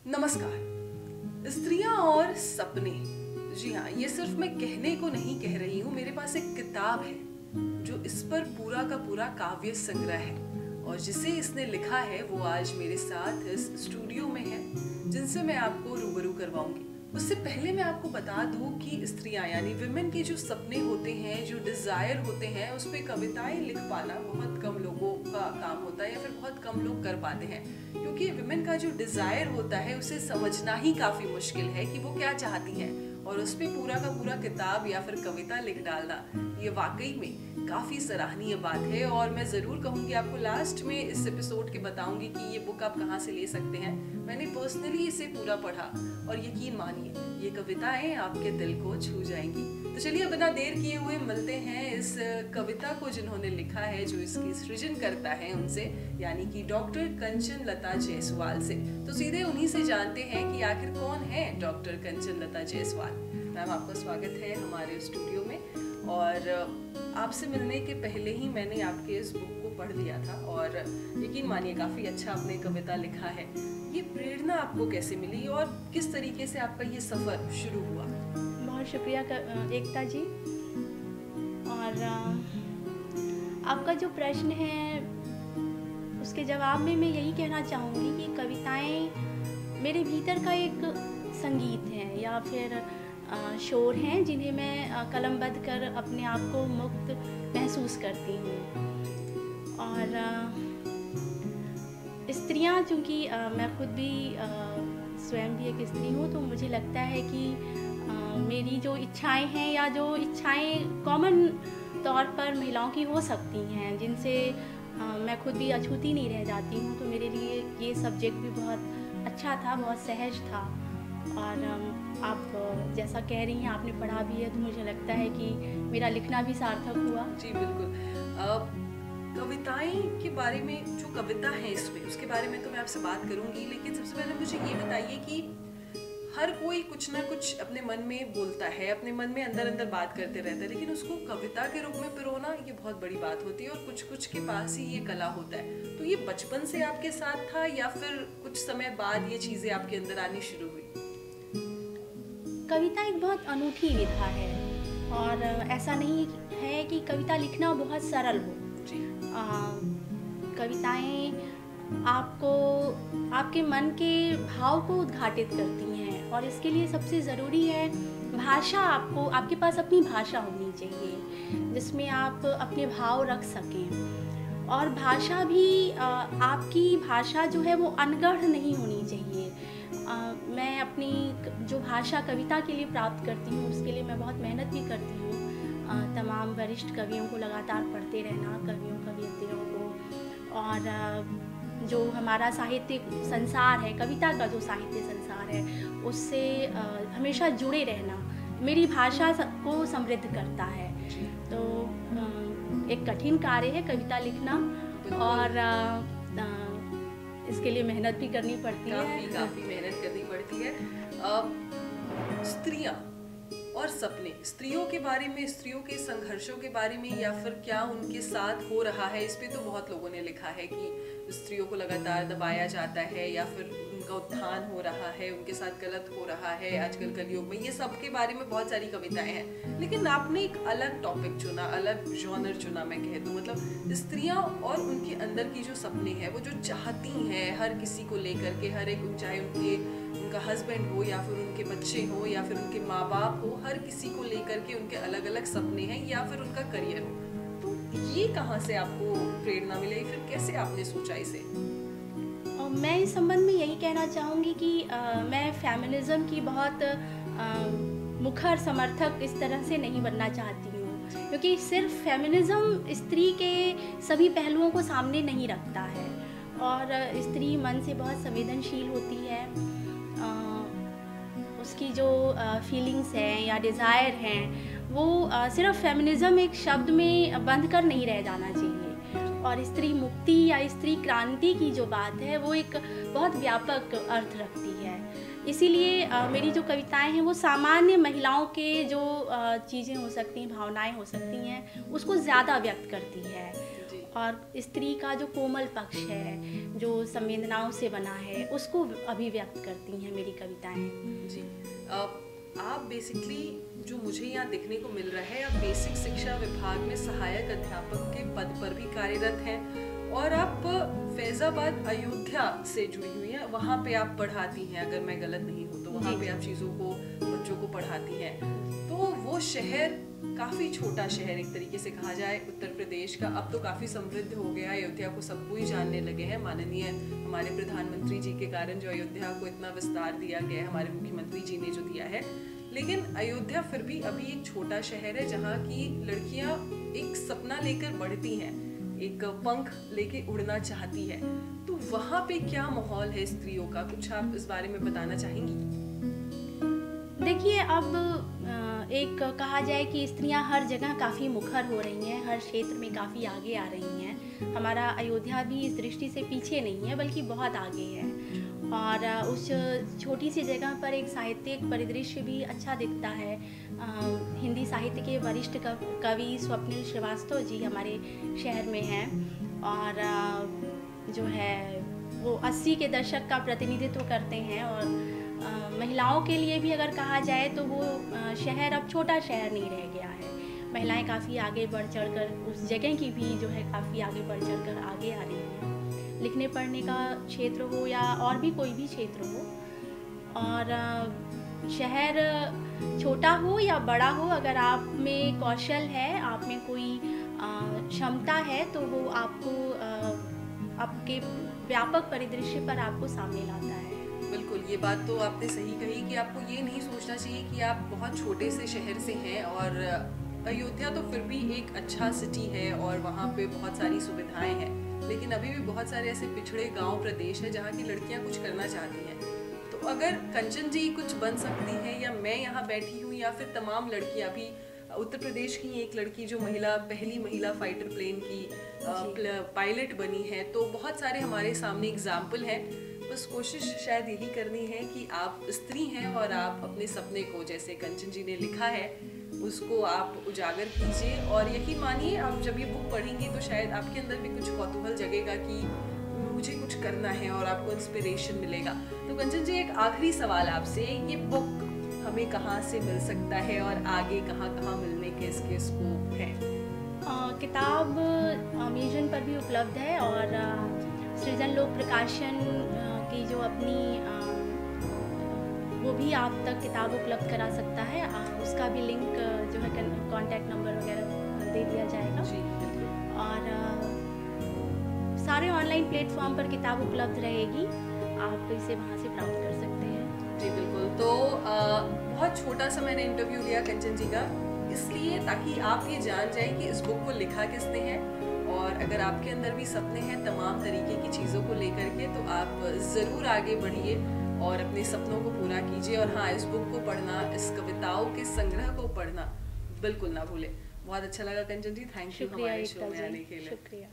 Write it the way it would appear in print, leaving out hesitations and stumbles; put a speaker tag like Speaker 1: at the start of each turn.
Speaker 1: नमस्कार। स्त्रियां और सपने, जी हाँ, ये सिर्फ मैं कहने को नहीं कह रही हूँ। मेरे पास एक किताब है जो इस पर पूरा का पूरा काव्य संग्रह है और जिसे इसने लिखा है वो आज मेरे साथ इस स्टूडियो में है, जिनसे मैं आपको रूबरू करवाऊंगी। उससे पहले मैं आपको बता दूं कि स्त्रियां यानी विमेन के जो सपने होते हैं, जो डिजायर होते हैं, उस पर कविताएं लिख पाना बहुत कम लोगों का काम होता है या फिर बहुत कम लोग कर पाते हैं, क्योंकि विमेन का जो डिजायर होता है उसे समझना ही काफी मुश्किल है कि वो क्या चाहती हैं, और उस पर पूरा का पूरा किताब या फिर कविता लिख डालना ये वाकई में काफी सराहनीय बात है। और मैं जरूर कहूंगी, आपको लास्ट में इस एपिसोड के बताऊंगी कि ये बुक आप कहाँ से ले सकते हैं। मैंने पर्सनली इसे पूरा पढ़ा और यकीन मानिए ये कविताएं आपके दिल को छू जाएंगी। तो चलिए बिना देर किए हुए मिलते हैं इस कविता को जिन्होंने लिखा है, जो इसकी सृजन करता है उनसे, यानी कि डॉक्टर कंचन लता जायसवाल से। तो सीधे उन्हीं से जानते हैं कि आखिर कौन है डॉक्टर कंचन लता जायसवाल। मैम, आपका स्वागत है हमारे स्टूडियो में। और आपसे मिलने के पहले ही मैंने आपके इस बुक को पढ़ लिया था और यकीन मानिए काफ़ी अच्छा आपने कविता लिखा है। ये प्रेरणा आपको कैसे मिली और किस तरीके से आपका ये सफ़र शुरू हुआ?
Speaker 2: बहुत शुक्रिया एकता जी। और आपका जो प्रश्न है उसके जवाब में मैं यही कहना चाहूँगी कि कविताएं मेरे भीतर का एक संगीत है या फिर शोर हैं, जिन्हें मैं कलमबद्ध कर अपने आप को मुक्त महसूस करती हूँ। और स्त्रियाँ, चूँकि मैं खुद भी स्वयं भी एक स्त्री हूँ, तो मुझे लगता है कि मेरी जो इच्छाएं हैं या जो इच्छाएं कॉमन तौर पर महिलाओं की हो सकती हैं, जिनसे मैं खुद भी अछूती नहीं रह जाती हूँ, तो मेरे लिए ये सब्जेक्ट भी बहुत अच्छा था, बहुत सहज था। और आप जैसा कह रही हैं, आपने पढ़ा भी है, तो मुझे लगता है कि मेरा लिखना भी सार्थक हुआ।
Speaker 1: जी बिल्कुल। कविताएं के बारे में, जो कविता है इसमें, उसके बारे में तो मैं आपसे बात करूंगी, लेकिन सबसे पहले मुझे ये बताइए कि हर कोई कुछ ना कुछ अपने मन में बोलता है, अपने मन में अंदर अंदर बात करते रहता है, लेकिन उसको कविता के रूप में पिरोना ये बहुत बड़ी बात होती है और कुछ कुछ के पास ही ये कला होता है। तो ये बचपन से आपके साथ था या फिर कुछ समय बाद ये चीजें आपके अंदर आनी शुरू हुई?
Speaker 2: कविता एक बहुत अनूठी विधा है और ऐसा नहीं है कि कविता लिखना बहुत सरल हो। कविताएं आपको आपके मन के भाव को उद्घाटित करती हैं और इसके लिए सबसे ज़रूरी है भाषा। आपके पास अपनी भाषा होनी चाहिए जिसमें आप अपने भाव रख सकें, और भाषा भी आपकी भाषा जो है वो अनगढ़ नहीं होनी चाहिए। मैं अपनी जो भाषा कविता के लिए प्राप्त करती हूँ उसके लिए मैं बहुत मेहनत भी करती हूँ। तमाम वरिष्ठ कवियों को लगातार पढ़ते रहना, कवियों कवियत्रियों को, और जो हमारा साहित्यिक संसार है, कविता का जो साहित्य संसार है, उससे हमेशा जुड़े रहना मेरी भाषा को समृद्ध करता है। तो एक कठिन कार्य है कविता लिखना और इसके लिए मेहनत भी करनी पड़ती है।
Speaker 1: काफी मेहनत करनी पड़ती है। स्त्रियां और सपने, स्त्रियों के बारे में, स्त्रियों के संघर्षों के बारे में या फिर क्या उनके साथ हो रहा है, इस पे तो बहुत लोगों ने लिखा है कि स्त्रियों को लगातार दबाया जाता है या फिर उनका उत्थान हो रहा है, उनके साथ गलत हो रहा है आजकल कलयुग में। ये सब के बारे में बहुत सारी कविताएं हैं, लेकिन आपने एक अलग टॉपिक चुना, अलग जॉनर चुना, मैं कह दूं। मतलब स्त्रियां और उनके अंदर की जो सपने हैं, वो जो चाहती हैं हर किसी को लेकर के, हर एक, चाहे उनका हस्बैंड हो या फिर उनके बच्चे हो या फिर उनके माँ बाप हो, हर किसी को लेकर के उनके अलग अलग सपने हैं या फिर उनका करियर हो। तो ये कहाँ से आपको प्रेरणा मिली, फिर कैसे आपने सोचा इसे?
Speaker 2: मैं इस संबंध में यही कहना चाहूँगी कि मैं फेमिनिज्म की बहुत मुखर समर्थक इस तरह से नहीं बनना चाहती हूँ, क्योंकि सिर्फ फेमिनिज्म स्त्री के सभी पहलुओं को सामने नहीं रखता है और स्त्री मन से बहुत संवेदनशील होती है। उसकी जो फीलिंग्स हैं या डिज़ायर हैं वो सिर्फ फेमिनिज्म एक शब्द में बंद कर नहीं रह जाना चाहिए, और स्त्री मुक्ति या स्त्री क्रांति की जो बात है वो एक बहुत व्यापक अर्थ रखती है। इसीलिए मेरी जो कविताएं हैं वो सामान्य महिलाओं के जो चीज़ें हो सकती हैं, भावनाएं हो सकती हैं, उसको ज़्यादा व्यक्त करती है। और स्त्री का जो कोमल पक्ष है, जो संवेदनाओं से बना है, उसको अभिव्यक्त करती हैं मेरी कविताएं।
Speaker 1: जी, आप बेसिकली जो मुझे यहाँ देखने को मिल रहा है, आप बेसिक शिक्षा विभाग में सहायक अध्यापक के पद पर भी कार्यरत हैं और आप फैजाबाद अयोध्या से जुड़ी हुई हैं, वहाँ पे आप पढ़ाती हैं, अगर मैं गलत नहीं हूँ तो वहाँ पे आप चीज़ों को, बच्चों को पढ़ाती हैं। तो वो शहर काफ़ी छोटा शहर एक तरीके से कहा जाए उत्तर प्रदेश का, अब तो काफ़ी समृद्ध हो गया है, अयोध्या को सब कोई जानने लगे हैं, माननीय हमारे प्रधानमंत्री जी के कारण जो अयोध्या को इतना विस्तार दिया गया है, हमारे मुख्यमंत्री जी ने जो दिया है। लेकिन अयोध्या फिर भी अभी एक छोटा शहर है जहाँ की लड़कियाँ एक सपना लेकर बढ़ती हैं, एक पंख लेके उड़ना चाहती है। तो वहाँ पे क्या माहौल है स्त्रियों का, कुछ आप इस बारे में बताना चाहेंगी?
Speaker 2: देखिए, अब एक कहा जाए कि स्त्रियां हर जगह काफ़ी मुखर हो रही हैं, हर क्षेत्र में काफ़ी आगे आ रही हैं। हमारा अयोध्या भी इस दृष्टि से पीछे नहीं है, बल्कि बहुत आगे है। और उस छोटी सी जगह पर एक साहित्यिक परिदृश्य भी अच्छा दिखता है। हिंदी साहित्य के वरिष्ठ कवि स्वप्निल श्रीवास्तव जी हमारे शहर में हैं और जो है वो 80 के दशक का प्रतिनिधित्व करते हैं। और महिलाओं के लिए भी अगर कहा जाए तो वो शहर अब छोटा शहर नहीं रह गया है। महिलाएं काफ़ी आगे बढ़ चढ़कर, उस जगह की भी जो है काफ़ी आगे बढ़ चढ़कर आगे आ रही हैं, लिखने पढ़ने का क्षेत्र हो या और भी कोई भी क्षेत्र हो। और शहर छोटा हो या बड़ा हो, अगर आप में कौशल है, आप में कोई क्षमता है, तो वो आपको आपके व्यापक परिदृश्य पर आपको सामने लाता है।
Speaker 1: बिल्कुल, ये बात तो आपने सही कही कि आपको ये नहीं सोचना चाहिए कि आप बहुत छोटे से शहर से हैं। और अयोध्या तो फिर भी एक अच्छा सिटी है और वहाँ पे बहुत सारी सुविधाएं हैं, लेकिन अभी भी बहुत सारे ऐसे पिछड़े गांव प्रदेश है जहाँ की लड़कियाँ कुछ करना चाहती हैं। तो अगर कंचन जी कुछ बन सकती हैं, या मैं यहाँ बैठी हूँ, या फिर तमाम लड़कियाँ भी, उत्तर प्रदेश की एक लड़की जो पहली महिला फाइटर प्लेन की पायलट बनी है, तो बहुत सारे हमारे सामने एग्जाम्पल हैं। बस कोशिश शायद यही करनी है कि आप स्त्री हैं और आप अपने सपने को, जैसे कंचन जी ने लिखा है, उसको आप उजागर कीजिए। और यकीन मानिए, आप जब ये बुक पढ़ेंगी तो शायद आपके अंदर भी कुछ कौतूहल जगेगा कि मुझे कुछ करना है और आपको इंस्पिरेशन मिलेगा। तो कंचन जी, एक आखिरी सवाल आपसे, ये बुक हमें कहाँ से मिल सकता है और आगे कहाँ कहाँ मिलने के इसके स्कोप हैं?
Speaker 2: किताब अमेज़न पर भी उपलब्ध है और सृजन लोक प्रकाशन की जो अपनी वो भी आप तक किताब उपलब्ध करा सकता है। उसका भी लिंक जो है कॉन्टैक्ट नंबर वगैरह दे दिया जाएगा।
Speaker 1: जी,
Speaker 2: और सारे ऑनलाइन प्लेटफॉर्म पर किताब उपलब्ध रहेगी, आप इसे वहाँ से प्राप्त कर सकते हैं।
Speaker 1: जी बिल्कुल। तो बहुत छोटा सा मैंने इंटरव्यू लिया कंचन जी का, इसलिए ताकि आप ये जान जाएं कि इस बुक को लिखा किसने है। और अगर आपके अंदर भी सपने हैं तमाम तरीके की चीज़ों को लेकर के, तो आप ज़रूर आगे बढ़िए और अपने सपनों को पूरा कीजिए। और हाँ, इस बुक को पढ़ना, इस कविताओं के संग्रह को पढ़ना बिल्कुल ना भूलें। बहुत अच्छा लगा कंचन जी, थैंक यू हमारे शो में आने के लिए।
Speaker 2: शुक्रिया।